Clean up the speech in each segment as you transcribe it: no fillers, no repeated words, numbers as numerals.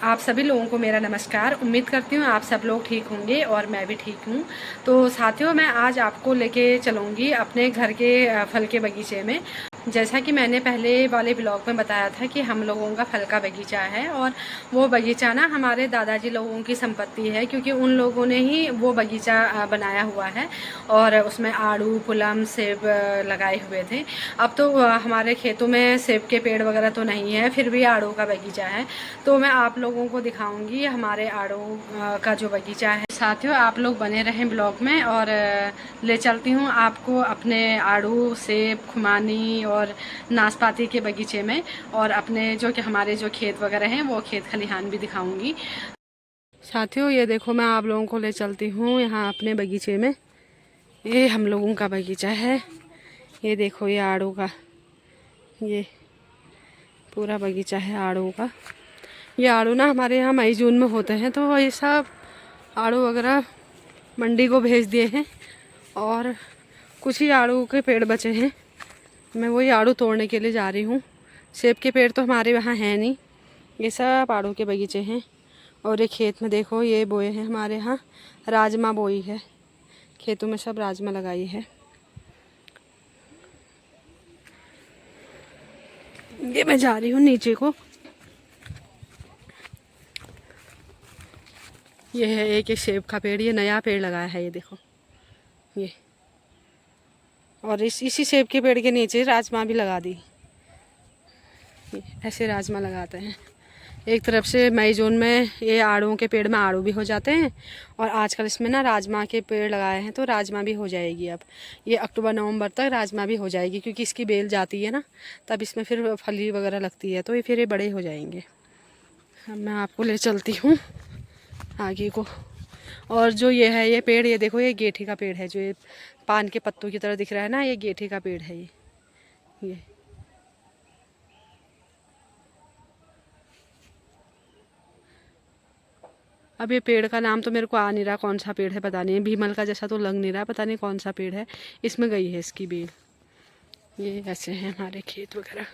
आप सभी लोगों को मेरा नमस्कार। उम्मीद करती हूँ आप सब लोग ठीक होंगे और मैं भी ठीक हूँ। तो साथियों, मैं आज आपको लेके चलूँगी अपने घर के फल के बगीचे में। जैसा कि मैंने पहले वाले ब्लॉग में बताया था कि हम लोगों का फल का बगीचा है और वो बगीचा ना हमारे दादाजी लोगों की संपत्ति है, क्योंकि उन लोगों ने ही वो बगीचा बनाया हुआ है और उसमें आड़ू, पुलम, सेब लगाए हुए थे। अब तो हमारे खेतों में सेब के पेड़ वगैरह तो नहीं है, फिर भी आड़ू का बगीचा है। तो मैं आप लोगों को दिखाऊंगी हमारे आड़ू का जो बगीचा है। साथियों, आप लोग बने रहें ब्लॉग में और ले चलती हूँ आपको अपने आड़ू, सेब, खुमानी और नाशपाती के बगीचे में, और अपने जो कि हमारे जो खेत वगैरह हैं वो खेत खलिहान भी दिखाऊंगी। साथियों, ये देखो, मैं आप लोगों को ले चलती हूँ यहाँ अपने बगीचे में। ये हम लोगों का बगीचा है। ये देखो, ये आड़ू का ये पूरा बगीचा है आड़ू का। ये आड़ू ना हमारे यहाँ मई जून में होते हैं, तो ये सब आड़ू वगैरह मंडी को भेज दिए हैं और कुछ ही आड़ू के पेड़ बचे हैं। मैं वही आड़ू तोड़ने के लिए जा रही हूँ। सेब के पेड़ तो हमारे यहाँ हैं नहीं, ये सब आड़ू के बगीचे हैं। और ये खेत में देखो, ये बोए हैं हमारे यहाँ राजमा बोई है, खेतों में सब राजमा लगाई है। ये मैं जा रही हूँ नीचे को। ये है एक सेब का पेड़, ये नया पेड़ लगाया है, ये देखो ये। और इसी सेब के पेड़ के नीचे राजमा भी लगा दी। ऐसे राजमा लगाते हैं। एक तरफ से मई जून में ये आड़ूओं के पेड़ में आड़ू भी हो जाते हैं, और आजकल इसमें ना राजमा के पेड़ लगाए हैं, तो राजमा भी हो जाएगी। अब ये अक्टूबर नवंबर तक राजमा भी हो जाएगी, क्योंकि इसकी बेल जाती है ना, तब इसमें फिर फली वगैरह लगती है, तो ये फिर ये बड़े हो जाएंगे। अब मैं आपको ले चलती हूँ आगे को। और जो ये है ये पेड़, ये देखो, ये गेठी का पेड़ है, जो ये पान के पत्तों की तरह दिख रहा है ना, ये गेठी का पेड़ है ये। अब ये पेड़ का नाम तो मेरे को आ नहीं रहा, कौन सा पेड़ है पता नहीं। भीमल का जैसा तो लग नहीं रहा, पता नहीं कौन सा पेड़ है। इसमें गई है इसकी बेल। ये ऐसे हैं हमारे खेत वगैरह।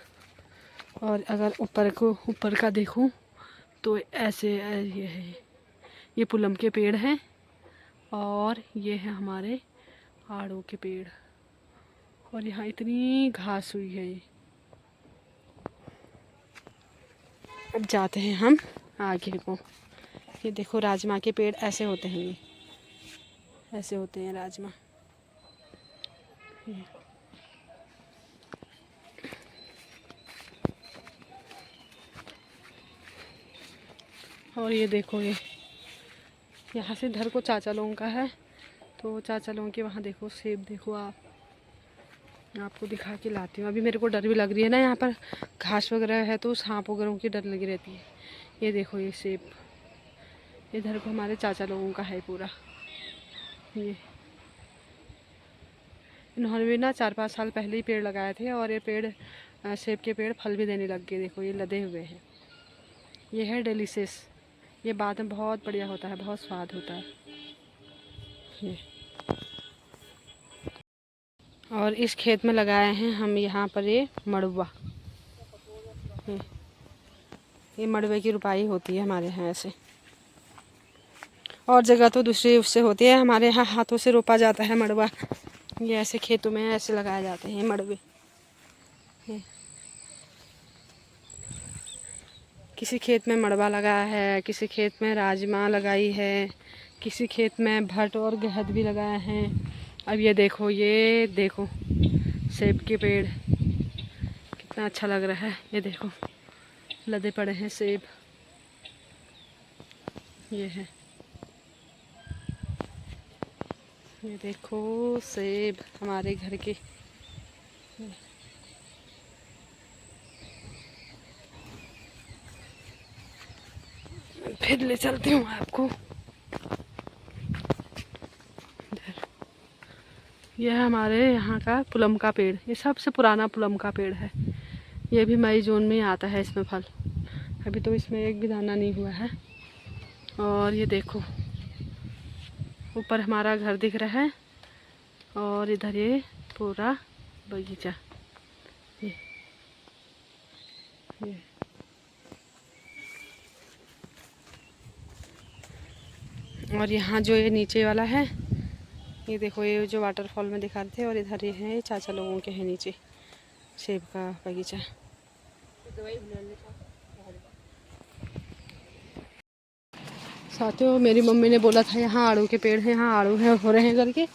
और अगर ऊपर का देखूं तो ऐसे ये है, ये पुलम के पेड़ हैं, और ये है हमारे आड़ू के पेड़। और यहाँ इतनी घास हुई है ये। अब जाते हैं हम आगे को। ये देखो, राजमा के पेड़ ऐसे होते हैं, ये ऐसे होते हैं राजमा। और ये देखो, ये यहाँ से इधर को चाचा लोगों का है, तो चाचा लोगों के वहाँ देखो सेब, देखो आप, आपको दिखा के लाती हूँ। अभी मेरे को डर भी लग रही है ना, यहाँ पर घास वगैरह है तो सांप वगैरह की डर लगी रहती है। ये देखो, ये सेब इधर को हमारे चाचा लोगों का है पूरा। ये इन्होंने भी ना 4-5 साल पहले ही पेड़ लगाए थे, और ये पेड़ सेब के पेड़ फल भी देने लग गए। देखो, ये लदे हुए हैं। ये है डिलीशियस, ये बाद में बहुत बढ़िया होता है, बहुत स्वाद होता है ये। और इस खेत में लगाए हैं हम यहाँ पर ये मड़ुआ। ये मड़वे की रुपाई होती है हमारे यहाँ ऐसे, और जगह तो दूसरी उससे होती है। हमारे यहाँ हाथों से रोपा जाता है मड़वा। ये ऐसे खेतों में ऐसे लगाए जाते हैं मड़वे। किसी खेत में मड़वा लगाया है, किसी खेत में राजमा लगाई है, किसी खेत में भट और गहत भी लगाया है। अब ये देखो सेब के पेड़ कितना अच्छा लग रहा है। ये देखो, लदे पड़े हैं सेब। ये है, ये देखो सेब हमारे घर के। फिर ले चलती हूँ आपको। यह है हमारे यहाँ का पुलम का पेड़, ये सबसे पुराना पुलम का पेड़ है। ये भी मई जून में आता है इसमें फल। अभी तो इसमें एक भी दाना नहीं हुआ है। और ये देखो, ऊपर हमारा घर दिख रहा है, और इधर ये पूरा बगीचा। ये और यहाँ जो ये नीचे वाला है, ये देखो, ये जो वाटरफॉल में दिखा रहे थे, और इधर ये है चाचा लोगों के हैं नीचे सेब का बगीचा। साथियों, मेरी मम्मी ने बोला था यहाँ आड़ू के पेड़ हैं, यहाँ आड़ू है हो रहे हैं करके।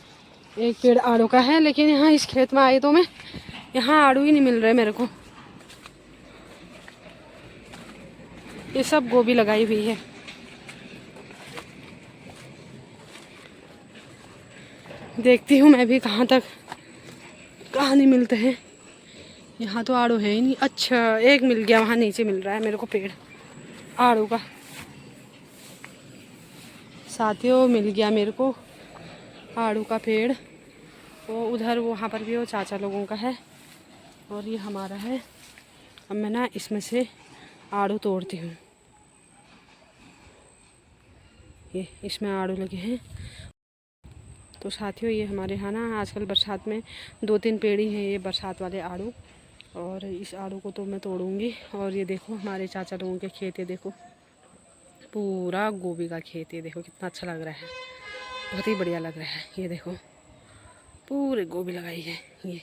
एक पेड़ आड़ू का है, लेकिन यहाँ इस खेत में आई तो मैं, यहाँ आड़ू ही नहीं मिल रहे मेरे को। ये सब गोभी लगाई हुई है। देखती हूँ मैं भी कहाँ नहीं मिलते हैं। यहाँ तो आड़ू है ही नहीं। अच्छा, एक मिल गया, वहाँ नीचे मिल रहा है मेरे को पेड़ आड़ू का। साथियों, मिल गया मेरे को आड़ू का पेड़। वो उधर वहाँ पर भी वो चाचा लोगों का है, और ये हमारा है। अब मैं ना इसमें से आड़ू तोड़ती हूँ। ये इसमें आड़ू लगे हैं। तो साथियों, ये हमारे यहाँ ना आजकल बरसात में 2-3 पेड़ ही हैं ये बरसात वाले आड़ू, और इस आड़ू को तो मैं तोड़ूंगी। और ये देखो हमारे चाचा लोगों के खेत है, देखो पूरा गोभी का खेत है। देखो कितना अच्छा लग रहा है, बहुत ही बढ़िया लग रहा है। ये देखो पूरे गोभी लगाई है ये,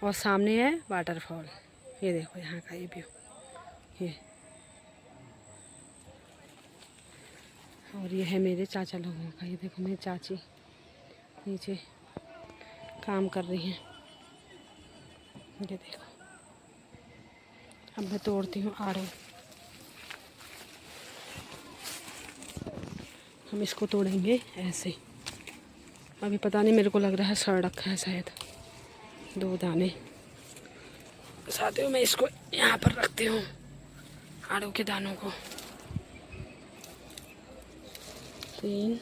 और सामने है वाटरफॉल। ये देखो यहाँ का ये व्यू, ये। और ये है मेरे चाचा लोगों का। ये देखो मेरी चाची नीचे काम कर रही हैं। ये देखो, अब मैं तोड़ती हूँ आड़ू। हम इसको तोड़ेंगे ऐसे। अभी पता नहीं, मेरे को लग रहा है सड़ रखा है शायद 2 दाने। साथियों, मैं इसको यहाँ पर रखती हूँ आड़ू के दानों को। 3।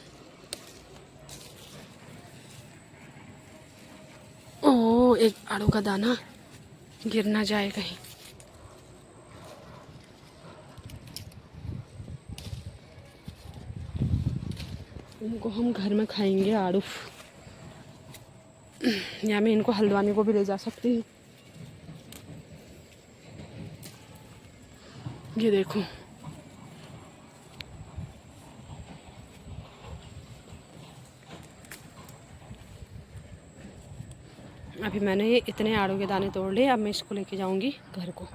ओह, एक आड़ू का दाना गिर ना जाए कहीं। इनको हम घर में खाएंगे आड़ू, या मैं इनको हल्द्वानी को भी ले जा सकती हूँ। ये देखो, अभी मैंने ये इतने आड़ू के दाने तोड़ लिए। अब मैं इसको लेके जाऊंगी घर को।